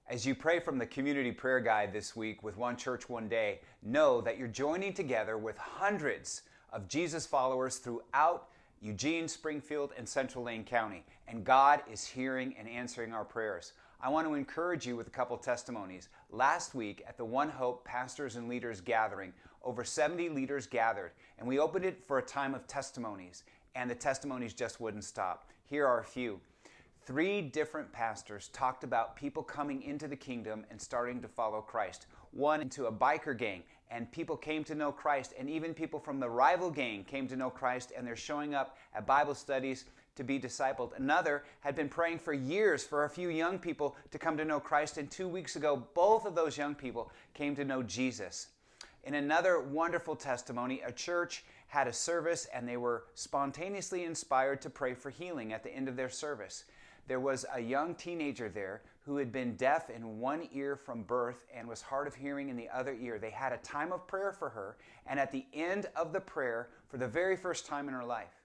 As you pray from the Community Prayer Guide this week with One Church, One Day, know that you're joining together with hundreds of Jesus followers throughout Eugene, Springfield, and Central Lane County, and God is hearing and answering our prayers. I want to encourage you with a couple testimonies. Last week at the One Hope Pastors and Leaders Gathering, over 70 leaders gathered, and we opened it for a time of testimonies, and the testimonies just wouldn't stop. Here are a few. 3 different pastors talked about people coming into the kingdom and starting to follow Christ. One into a biker gang, and people came to know Christ, and even people from the rival gang came to know Christ, and they're showing up at Bible studies to be discipled. Another had been praying for years for a few young people to come to know Christ, and 2 weeks ago, both of those young people came to know Jesus. In another wonderful testimony, a church had a service, and they were spontaneously inspired to pray for healing at the end of their service. There was a young teenager there who had been deaf in one ear from birth and was hard of hearing in the other ear. They had a time of prayer for her, and at the end of the prayer, for the very first time in her life,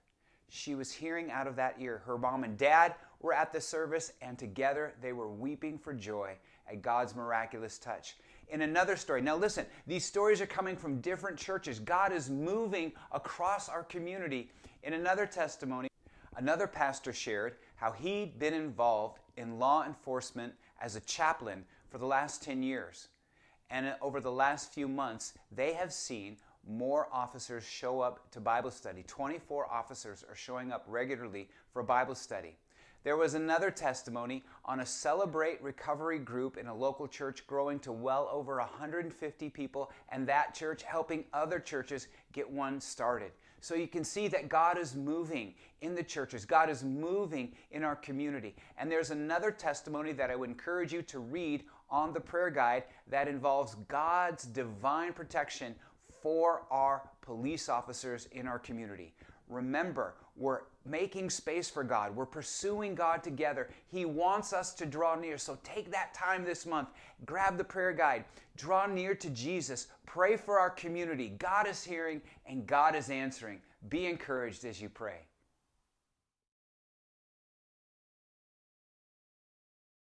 she was hearing out of that ear. Her mom and dad were at the service, and together they were weeping for joy at God's miraculous touch. In another story, now listen, these stories are coming from different churches. God is moving across our community. In another testimony, another pastor shared how he'd been involved in law enforcement as a chaplain for the last 10 years. And over the last few months, they have seen more officers show up to Bible study. 24 officers are showing up regularly for Bible study. There was another testimony on a Celebrate Recovery group in a local church growing to well over 150 people, and that church helping other churches get one started. So you can see that God is moving in the churches. God is moving in our community. And there's another testimony that I would encourage you to read on the prayer guide that involves God's divine protection for our police officers in our community. Remember, we're making space for God. We're pursuing God together. He wants us to draw near. So take that time this month. Grab the prayer guide. Draw near to Jesus. Pray for our community. God is hearing and God is answering. Be encouraged as you pray.